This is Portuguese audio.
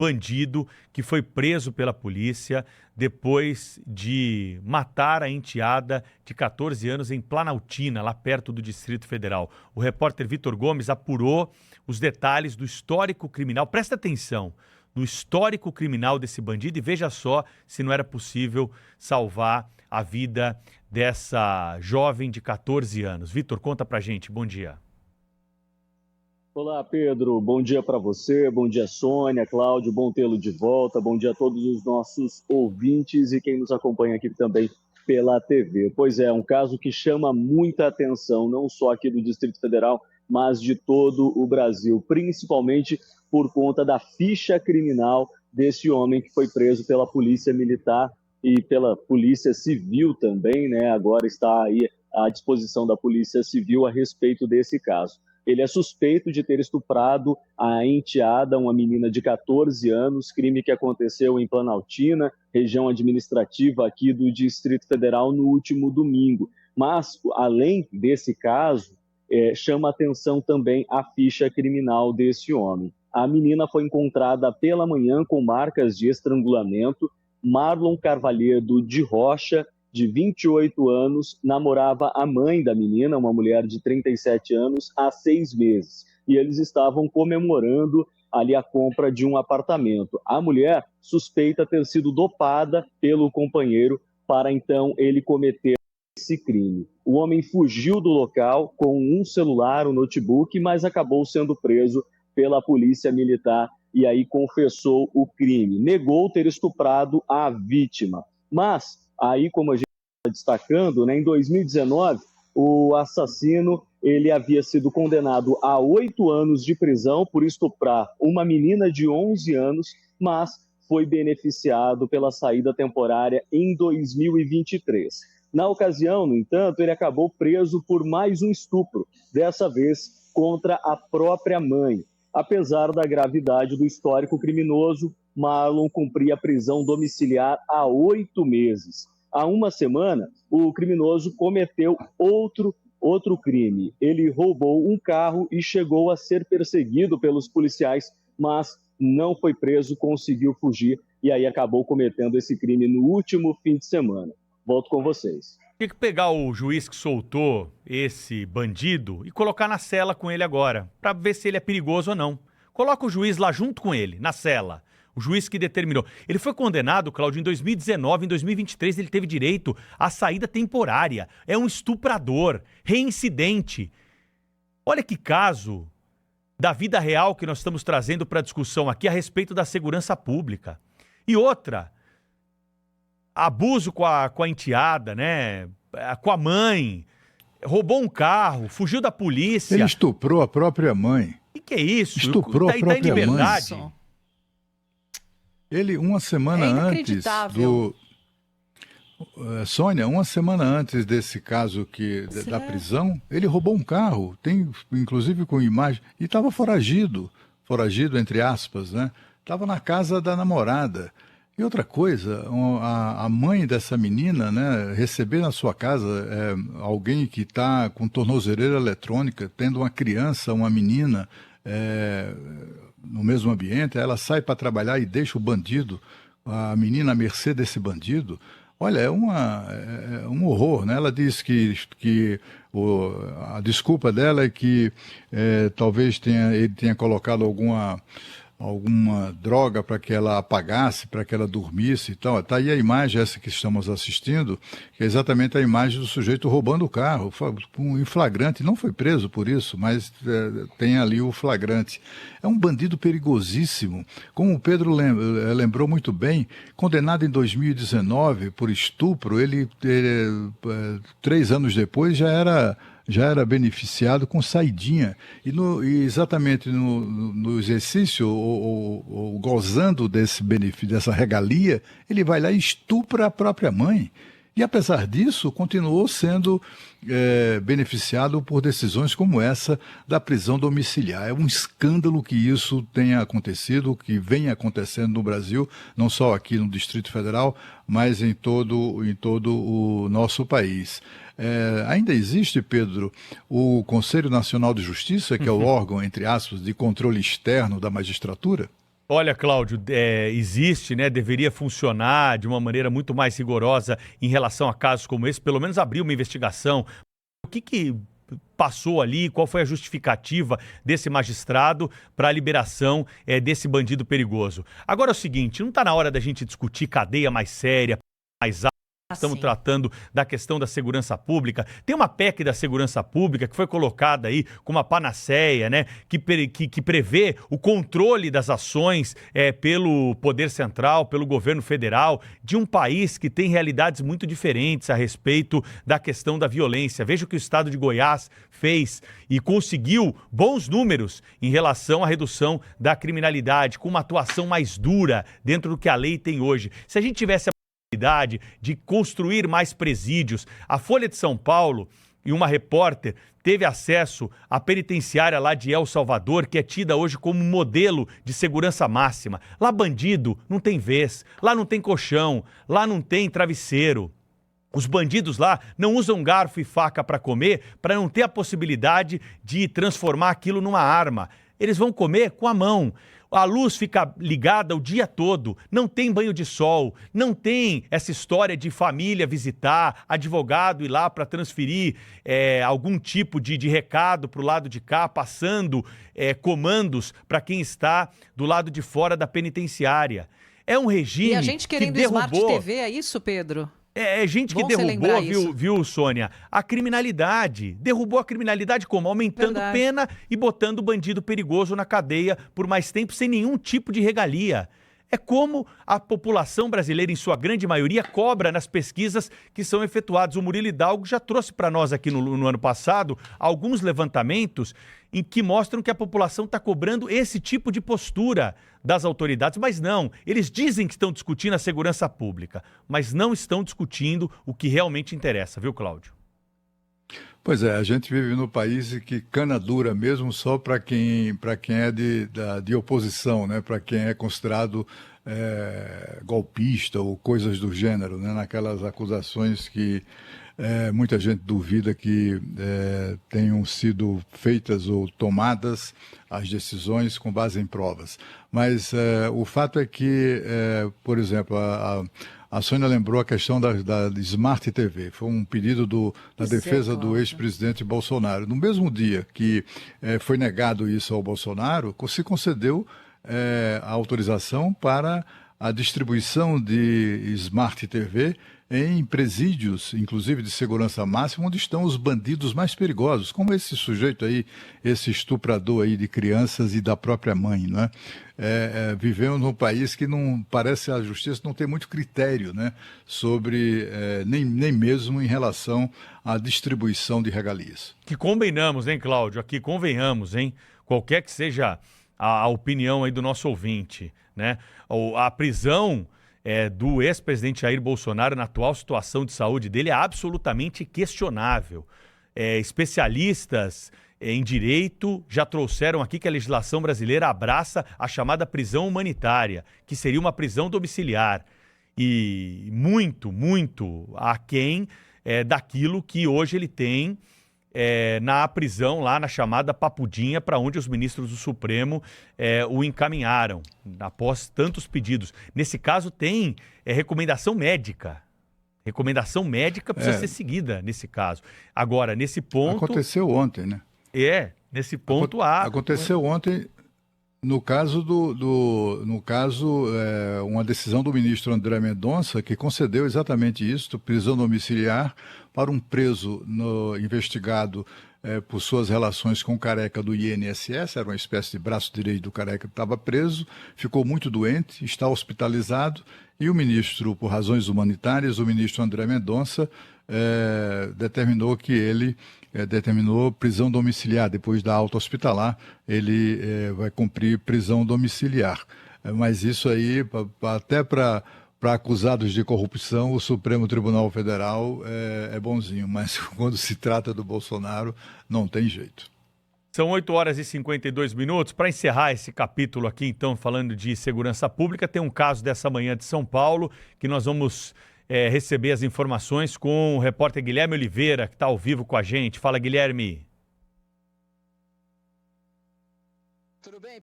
bandido que foi preso pela polícia depois de matar a enteada de 14 anos em Planaltina, lá perto do Distrito Federal. O repórter Vitor Gomes apurou os detalhes do histórico criminal. Presta atenção no histórico criminal desse bandido e veja só se não era possível salvar a vida dessa jovem de 14 anos. Vitor, conta pra gente. Bom dia. Olá, Pedro. Bom dia para você, bom dia, Sônia, Cláudio, bom tê-lo de volta, bom dia a todos os nossos ouvintes e quem nos acompanha aqui também pela TV. Pois é, um caso que chama muita atenção, não só aqui do Distrito Federal, mas de todo o Brasil, principalmente por conta da ficha criminal desse homem que foi preso pela Polícia Militar e pela Polícia Civil também, né? Agora está aí à disposição da Polícia Civil a respeito desse caso. Ele é suspeito de ter estuprado a enteada, uma menina de 14 anos, crime que aconteceu em Planaltina, região administrativa aqui do Distrito Federal, no último domingo. Mas, além desse caso, chama atenção também a ficha criminal desse homem. A menina foi encontrada pela manhã com marcas de estrangulamento. Marlon Carvalheiro de Rocha, de 28 anos, namorava a mãe da menina, uma mulher de 37 anos, há 6 meses. E eles estavam comemorando ali a compra de um apartamento. A mulher suspeita ter sido dopada pelo companheiro para então ele cometer esse crime. O homem fugiu do local com um celular, um notebook, mas acabou sendo preso pela polícia militar e aí confessou o crime. Negou ter estuprado a vítima. Mas aí, como a gente está destacando, né, em 2019, o assassino ele havia sido condenado a 8 anos de prisão por estuprar uma menina de 11 anos, mas foi beneficiado pela saída temporária em 2023. Na ocasião, no entanto, ele acabou preso por mais um estupro, dessa vez contra a própria mãe. Apesar da gravidade do histórico criminoso, Marlon cumpria prisão domiciliar há 8 meses. Há uma semana, o criminoso cometeu outro crime. Ele roubou um carro e chegou a ser perseguido pelos policiais, mas não foi preso, conseguiu fugir e aí acabou cometendo esse crime no último fim de semana. Volto com vocês. Tem que pegar o juiz que soltou esse bandido e colocar na cela com ele agora, para ver se ele é perigoso ou não. Coloca o juiz lá junto com ele, na cela. O juiz que determinou. Ele foi condenado, Cláudio, em 2019, em 2023 ele teve direito à saída temporária. É um estuprador, reincidente. Olha que caso da vida real que nós estamos trazendo para discussão aqui a respeito da segurança pública. E outra, abuso com a enteada, né? Com a mãe, roubou um carro, fugiu da polícia. Ele estuprou a própria mãe. E que é isso? Estuprou a própria mãe. Mãe. Ele, uma semana antes do... Sônia, uma semana antes desse caso da prisão, ele roubou um carro, tem inclusive com imagem, e estava foragido entre aspas, né? Estava na casa da namorada. E outra coisa, a mãe dessa menina, né, receber na sua casa alguém que está com tornozeleira eletrônica, tendo uma criança, uma menina no mesmo ambiente, ela sai para trabalhar e deixa o bandido, a menina à mercê desse bandido. Olha, é um horror, né? Ela diz que a desculpa dela é que talvez ele tenha colocado alguma droga para que ela apagasse, para que ela dormisse e tal. Está aí a imagem, essa que estamos assistindo, que é exatamente a imagem do sujeito roubando o carro, em flagrante. Não foi preso por isso, mas tem ali o flagrante. É um bandido perigosíssimo. Como o Pedro lembrou muito bem, condenado em 2019 por estupro, ele 3 anos depois já era beneficiado com saidinha. E exatamente no exercício, ou gozando desse benefício, dessa regalia, ele vai lá e estupra a própria mãe. E, apesar disso, continuou sendo beneficiado por decisões como essa da prisão domiciliar. É um escândalo que isso tenha acontecido, que venha acontecendo no Brasil, não só aqui no Distrito Federal, mas em todo o nosso país. Ainda existe, Pedro, o Conselho Nacional de Justiça, que é o órgão, entre aspas, de controle externo da magistratura? Olha, Cláudio, existe, né? Deveria funcionar de uma maneira muito mais rigorosa em relação a casos como esse, pelo menos abrir uma investigação. O que passou ali? Qual foi a justificativa desse magistrado para a liberação desse bandido perigoso? Agora é o seguinte, não está na hora da gente discutir cadeia mais séria, mais alta? Estamos tratando da questão da segurança pública. Tem uma PEC da segurança pública que foi colocada aí como uma panaceia, né? Que prevê o controle das ações pelo Poder Central, pelo governo federal, de um país que tem realidades muito diferentes a respeito da questão da violência. Veja o que o estado de Goiás fez e conseguiu bons números em relação à redução da criminalidade, com uma atuação mais dura dentro do que a lei tem hoje. Se a gente tivesse de construir mais presídios. A Folha de São Paulo e uma repórter teve acesso à penitenciária lá de El Salvador, que é tida hoje como um modelo de segurança máxima. Lá bandido não tem vez, lá não tem colchão, lá não tem travesseiro. Os bandidos lá não usam garfo e faca para comer, para não ter a possibilidade de transformar aquilo numa arma. Eles vão comer com a mão. A luz fica ligada o dia todo, não tem banho de sol, não tem essa história de família visitar, advogado ir lá para transferir algum tipo de recado para o lado de cá, passando comandos para quem está do lado de fora da penitenciária. É um regime e a gente querendo que derrubou... Smart TV, é isso, Pedro? É gente que derrubou, viu, Sônia? A criminalidade. Derrubou a criminalidade como? Aumentando pena e botando o bandido perigoso na cadeia por mais tempo sem nenhum tipo de regalia. É como a população brasileira, em sua grande maioria, cobra nas pesquisas que são efetuadas. O Murilo Hidalgo já trouxe para nós aqui no ano passado alguns levantamentos em que mostram que a população está cobrando esse tipo de postura das autoridades. Mas não, eles dizem que estão discutindo a segurança pública, mas não estão discutindo o que realmente interessa, viu, Cláudio? Pois é, a gente vive num país que cana dura mesmo só para quem é de oposição, né? Para quem é considerado golpista ou coisas do gênero, né? Naquelas acusações que muita gente duvida que tenham sido feitas ou tomadas as decisões com base em provas. Mas o fato é que, por exemplo, a Sônia lembrou a questão da Smart TV. Foi um pedido da defesa do ex-presidente Bolsonaro. No mesmo dia que foi negado isso ao Bolsonaro, se concedeu a autorização para a distribuição de Smart TV em presídios, inclusive de segurança máxima, onde estão os bandidos mais perigosos, como esse sujeito aí, esse estuprador aí de crianças e da própria mãe, né? Vivemos num país que não parece a justiça não tem muito critério, né, sobre nem mesmo em relação à distribuição de regalias. Que convenhamos, hein, Cláudio? Aqui convenhamos, hein? Qualquer que seja a opinião aí do nosso ouvinte, né? A prisão do ex-presidente Jair Bolsonaro na atual situação de saúde dele é absolutamente questionável. Especialistas em direito já trouxeram aqui que a legislação brasileira abraça a chamada prisão humanitária, que seria uma prisão domiciliar. E muito, muito aquém daquilo que hoje ele tem na prisão lá na chamada Papudinha, para onde os ministros do Supremo o encaminharam, após tantos pedidos. Nesse caso tem recomendação médica. Recomendação médica precisa ser seguida nesse caso. Agora, nesse ponto... Aconteceu ontem, né? Nesse ponto Aconteceu ontem, no caso uma decisão do ministro André Mendonça, que concedeu exatamente isso, prisão domiciliar para um preso investigado por suas relações com o Careca do INSS, era uma espécie de braço direito do Careca que estava preso, ficou muito doente, está hospitalizado, e o ministro, por razões humanitárias, o ministro André Mendonça, determinou prisão domiciliar. Depois da alta hospitalar, ele vai cumprir prisão domiciliar. Mas isso aí, até para acusados de corrupção, o Supremo Tribunal Federal é bonzinho, mas quando se trata do Bolsonaro, não tem jeito. São 8h52. Para encerrar esse capítulo aqui, então, falando de segurança pública, tem um caso dessa manhã de São Paulo, que nós vamos receber as informações com o repórter Guilherme Oliveira, que está ao vivo com a gente. Fala, Guilherme. Tudo bem?